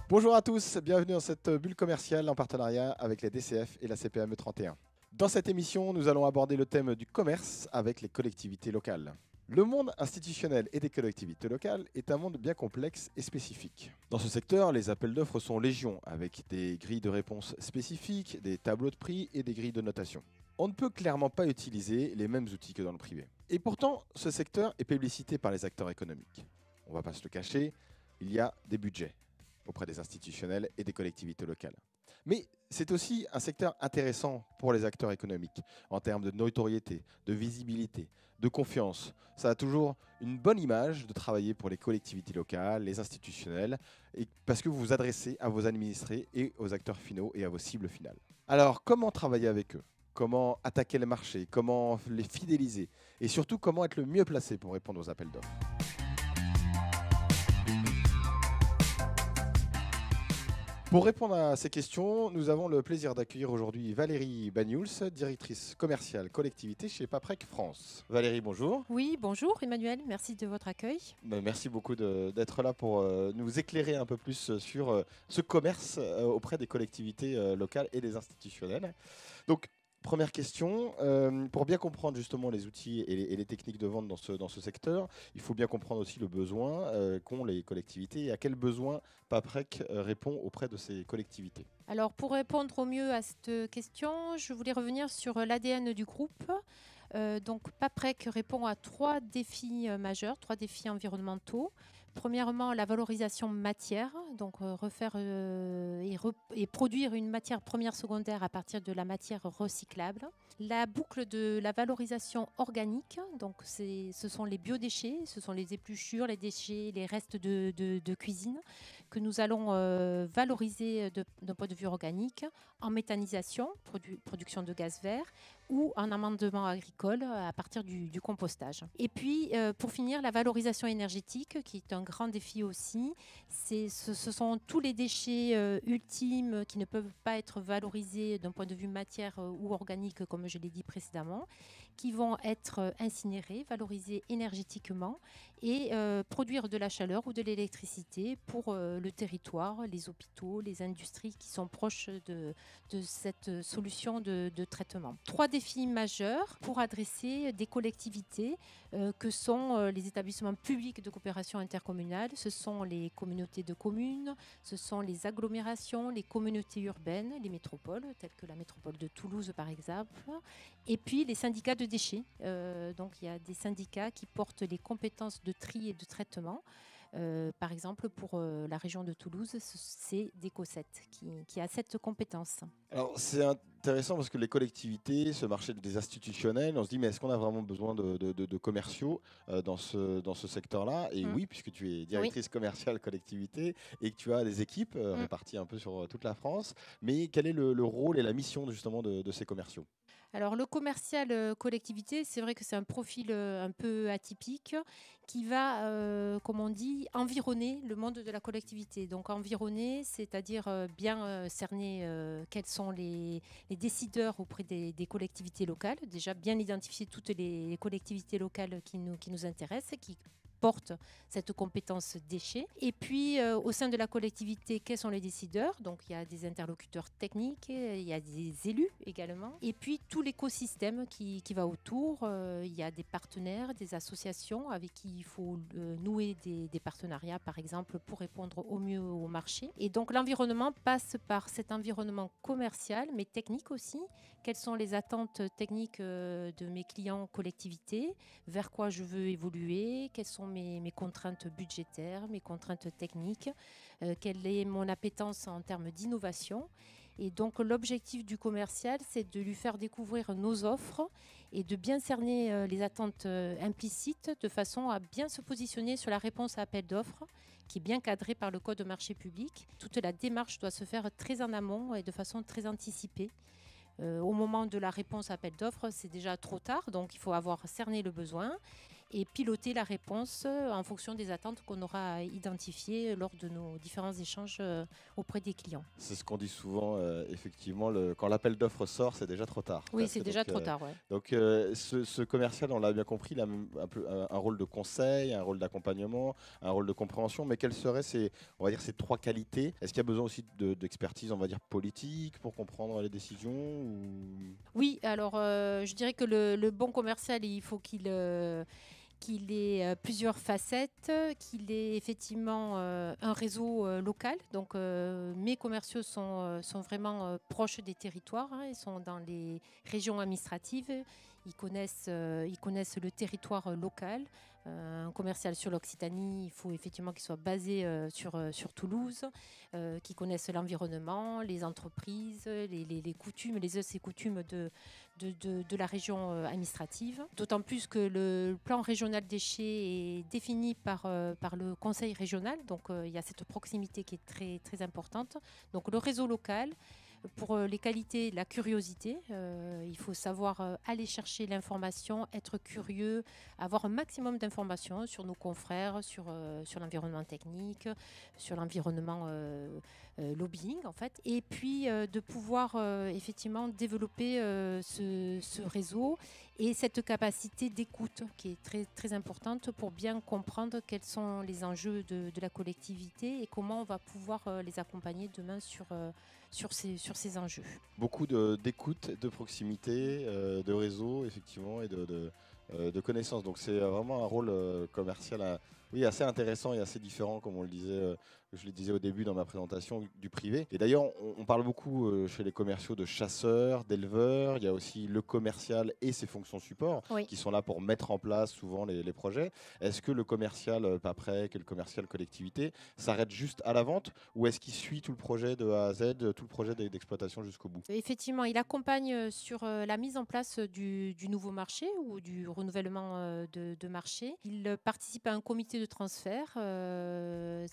Bonjour à tous, bienvenue dans cette bulle commerciale en partenariat avec les DCF et la CPME 31. Dans cette émission, nous allons aborder le thème du commerce avec les collectivités locales. Le monde institutionnel et des collectivités locales est un monde bien complexe et spécifique. Dans ce secteur, les appels d'offres sont légion, avec des grilles de réponse spécifiques, des tableaux de prix et des grilles de notation. On ne peut clairement pas utiliser les mêmes outils que dans le privé. Et pourtant, ce secteur est publicité par les acteurs économiques. On ne va pas se le cacher, il y a des budgets auprès des institutionnels et des collectivités locales. Mais c'est aussi un secteur intéressant pour les acteurs économiques en termes de notoriété, de visibilité, de confiance. Ça a toujours une bonne image de travailler pour les collectivités locales, les institutionnels, et parce que vous vous adressez à vos administrés et aux acteurs finaux et à vos cibles finales. Alors, comment travailler avec eux ? Comment attaquer les marchés ? Comment les fidéliser ? Et surtout, comment être le mieux placé pour répondre aux appels d'offres ? Pour répondre à ces questions, nous avons le plaisir d'accueillir aujourd'hui Valérie Banyuls, directrice commerciale collectivité chez Paprec France. Valérie, bonjour. Oui, bonjour Emmanuel, merci de votre accueil. Merci beaucoup d'être là pour nous éclairer un peu plus sur ce commerce auprès des collectivités locales et des institutionnels. Donc, première question, pour bien comprendre justement les outils et les techniques de vente dans ce secteur, il faut bien comprendre aussi le besoin qu'ont les collectivités et à quel besoin Paprec répond auprès de ces collectivités. Alors pour répondre au mieux à cette question, je voulais revenir sur l'ADN du groupe. Donc Paprec répond à 3 défis majeurs, 3 défis environnementaux. Premièrement, la valorisation matière, donc refaire et produire une matière première secondaire à partir de la matière recyclable. La boucle de la valorisation organique, donc ce sont les biodéchets, ce sont les épluchures, les déchets, les restes de cuisine que nous allons valoriser d'un point de vue organique en méthanisation, production de gaz vert, ou en amendement agricole à partir du compostage. Et puis, pour finir, la valorisation énergétique, qui est un grand défi aussi. Ce sont tous les déchets ultimes qui ne peuvent pas être valorisés d'un point de vue matière ou organique, comme je l'ai dit précédemment, qui vont être incinérés, valorisés énergétiquement et produire de la chaleur ou de l'électricité pour le territoire, les hôpitaux, les industries qui sont proches de cette solution de traitement. 3 défis majeurs pour adresser des collectivités que sont les établissements publics de coopération intercommunale, ce sont les communautés de communes, ce sont les agglomérations, les communautés urbaines, les métropoles, telles que la métropole de Toulouse par exemple, et puis les syndicats de déchets. Donc il y a des syndicats qui portent les compétences de tri et de traitement. Par exemple, pour la région de Toulouse, c'est Décosset qui a cette compétence. Alors c'est intéressant parce que les collectivités, ce marché des institutionnels, on se dit mais est-ce qu'on a vraiment besoin de commerciaux dans ce secteur-là ? Et oui, puisque tu es directrice commerciale collectivité et que tu as des équipes réparties un peu sur toute la France, mais quel est le rôle et la mission justement de ces commerciaux ? Alors le commercial collectivité, c'est vrai que c'est un profil un peu atypique qui va, comme on dit, environner le monde de la collectivité. Donc environner, c'est-à-dire bien cerner quels sont les décideurs auprès des collectivités locales. Déjà bien identifier toutes les collectivités locales qui nous intéressent, qui porte cette compétence déchets. Et puis, au sein de la collectivité, quels sont les décideurs ? Donc, il y a des interlocuteurs techniques, il y a des élus également. Et puis, tout l'écosystème qui va autour. Il y a des partenaires, des associations avec qui il faut nouer des partenariats, par exemple, pour répondre au mieux au marché. Et donc, l'environnement passe par cet environnement commercial, mais technique aussi. Quelles sont les attentes techniques de mes clients collectivités ? Vers quoi je veux évoluer ? Quelles sont mes contraintes budgétaires, mes contraintes techniques, quelle est mon appétence en termes d'innovation. Et donc l'objectif du commercial, c'est de lui faire découvrir nos offres et de bien cerner les attentes implicites de façon à bien se positionner sur la réponse à appel d'offres qui est bien cadrée par le Code de marché public. Toute la démarche doit se faire très en amont et de façon très anticipée. Au moment de la réponse à appel d'offres, c'est déjà trop tard, donc il faut avoir cerné le besoin. et piloter la réponse en fonction des attentes qu'on aura identifiées lors de nos différents échanges auprès des clients. C'est ce qu'on dit souvent, effectivement, quand l'appel d'offres sort, c'est déjà trop tard. Oui, c'est déjà trop tard. Ouais. Donc ce commercial, on l'a bien compris, il a un peu un rôle de conseil, un rôle d'accompagnement, un rôle de compréhension, mais quelles seraient on va dire, ces 3 qualités? Est-ce qu'il y a besoin aussi d'expertise, on va dire, politique pour comprendre les décisions Oui, alors je dirais que le bon commercial, il faut qu'il ait plusieurs facettes, qu'il ait effectivement un réseau local. Donc mes commerciaux sont vraiment proches des territoires, hein, ils sont dans les régions administratives, ils connaissent le territoire local. Un commercial sur l'Occitanie, il faut effectivement qu'il soit basé sur Toulouse, qu'il connaisse l'environnement, les entreprises, les coutumes, les us et coutumes de la région administrative. D'autant plus que le plan régional déchets est défini par le conseil régional, donc il y a cette proximité qui est très, très importante. Donc le réseau local, pour les qualités, la curiosité, il faut savoir aller chercher l'information, être curieux, avoir un maximum d'informations sur nos confrères, sur l'environnement technique, sur l'environnement lobbying en fait, et puis de pouvoir effectivement développer ce réseau et cette capacité d'écoute qui est très, très importante pour bien comprendre quels sont les enjeux de la collectivité et comment on va pouvoir les accompagner demain sur ces enjeux. Beaucoup d'écoute, de proximité, de réseau, effectivement, et de connaissances. Donc c'est vraiment un rôle commercial oui, assez intéressant et assez différent, comme je le disais au début dans ma présentation, du privé. Et d'ailleurs, on parle beaucoup chez les commerciaux de chasseurs, d'éleveurs. Il y a aussi le commercial et ses fonctions support qui sont là pour mettre en place souvent les projets. Est-ce que le commercial PAPREC et le commercial collectivité s'arrête juste à la vente, ou est-ce qu'il suit tout le projet de A à Z, tout le projet d'exploitation jusqu'au bout? Effectivement, il accompagne sur la mise en place du nouveau marché ou du renouvellement de marché. Il participe à un comité de transfert.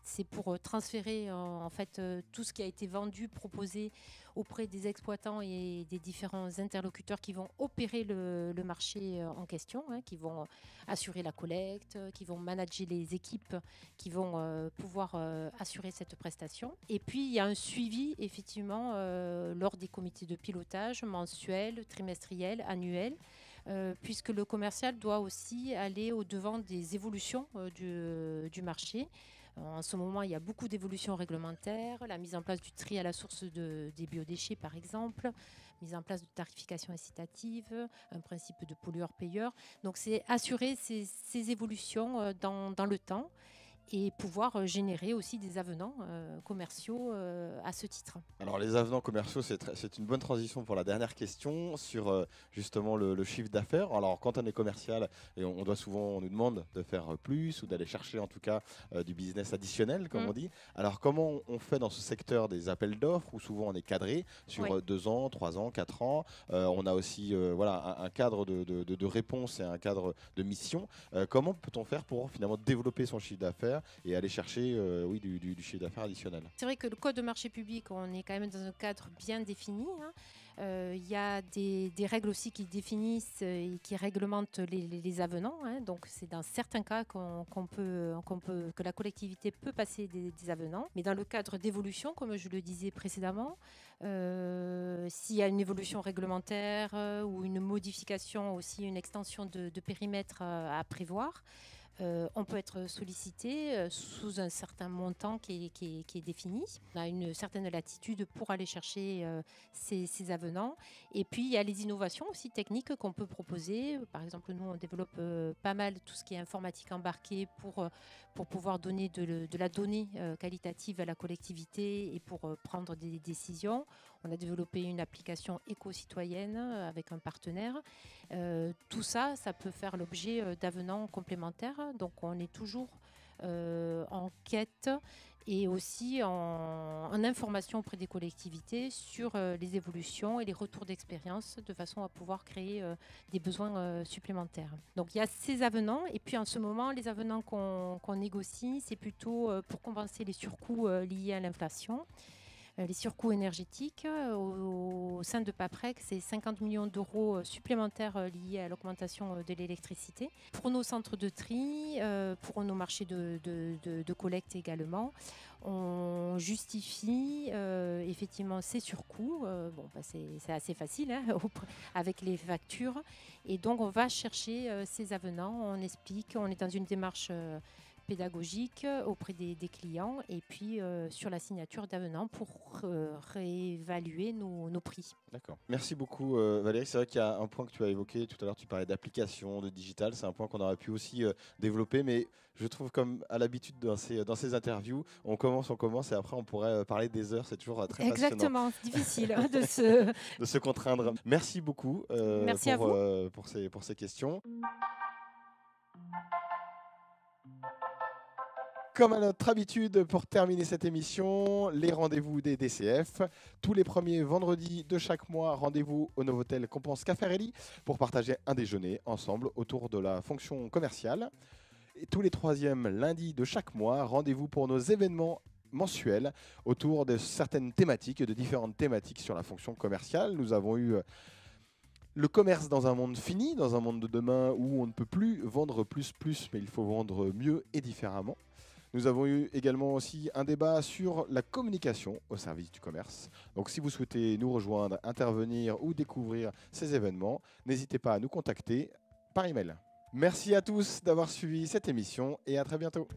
C'est pour transférer en fait tout ce qui a été vendu, proposé auprès des exploitants et des différents interlocuteurs qui vont opérer le marché en question, hein, qui vont assurer la collecte, qui vont manager les équipes, qui vont pouvoir assurer cette prestation. Et puis, il y a un suivi, effectivement, lors des comités de pilotage mensuels, trimestriels, annuels, puisque le commercial doit aussi aller au-devant des évolutions du marché. En ce moment, il y a beaucoup d'évolutions réglementaires, la mise en place du tri à la source des biodéchets, par exemple, mise en place de tarification incitative, un principe de pollueur-payeur. Donc, c'est assurer ces évolutions dans le temps et pouvoir générer aussi des avenants commerciaux à ce titre. Alors les avenants commerciaux, c'est une bonne transition pour la dernière question sur justement le chiffre d'affaires. Alors quand on est commercial, et on nous demande de faire plus ou d'aller chercher en tout cas du business additionnel, comme on dit. Alors comment on fait dans ce secteur des appels d'offres où souvent on est cadré sur 2 ans, 3 ans, 4 ans. On a aussi un cadre de réponse et un cadre de mission. Comment peut-on faire pour finalement développer son chiffre d'affaires et aller chercher du chiffre d'affaires additionnel? C'est vrai que le code de marché public, on est quand même dans un cadre bien défini. Il y a des règles aussi qui définissent et qui réglementent les avenants. Hein. Donc c'est dans certains cas que la collectivité peut passer des avenants. Mais dans le cadre d'évolution, comme je le disais précédemment, s'il y a une évolution réglementaire ou une modification, aussi une extension de périmètre à prévoir, on peut être sollicité sous un certain montant qui est défini. On a une certaine latitude pour aller chercher ces avenants. Et puis, il y a les innovations aussi techniques qu'on peut proposer. Par exemple, nous, on développe pas mal tout ce qui est informatique embarquée pour pouvoir donner de la donnée qualitative à la collectivité et pour prendre des décisions. On a développé une application éco-citoyenne avec un partenaire. Tout ça, ça peut faire l'objet d'avenants complémentaires. Donc, on est toujours en quête et aussi en information auprès des collectivités sur les évolutions et les retours d'expérience de façon à pouvoir créer des besoins supplémentaires. Donc il y a ces avenants et puis en ce moment les avenants qu'on négocie c'est plutôt pour compenser les surcoûts liés à l'inflation. les surcoûts énergétiques. Au sein de Paprec, c'est 50 millions d'euros supplémentaires liés à l'augmentation de l'électricité. Pour nos centres de tri, pour nos marchés de collecte également, on justifie effectivement ces surcoûts. C'est assez facile hein, avec les factures. Et donc, on va chercher ces avenants. On explique, on est dans une démarche pédagogique auprès des clients et puis sur la signature d'avenants pour réévaluer nos prix. D'accord. Merci beaucoup Valérie. C'est vrai qu'il y a un point que tu as évoqué tout à l'heure, tu parlais d'application, de digital. C'est un point qu'on aurait pu aussi développer, mais je trouve comme à l'habitude dans ces interviews, on commence et après on pourrait parler des heures. C'est toujours très passionnant. Exactement, c'est difficile de se contraindre. Merci beaucoup Merci à vous. Pour ces questions. Comme à notre habitude, pour terminer cette émission, les rendez-vous des DCF. Tous les premiers vendredis de chaque mois, rendez-vous au Novotel Compense Caffarelli pour partager un déjeuner ensemble autour de la fonction commerciale. Et tous les troisièmes lundis de chaque mois, rendez-vous pour nos événements mensuels autour de certaines thématiques, de différentes thématiques sur la fonction commerciale. Nous avons eu le commerce dans un monde fini, dans un monde de demain où on ne peut plus vendre plus, mais il faut vendre mieux et différemment. Nous avons eu également aussi un débat sur la communication au service du commerce. Donc si vous souhaitez nous rejoindre, intervenir ou découvrir ces événements, n'hésitez pas à nous contacter par email. Merci à tous d'avoir suivi cette émission et à très bientôt.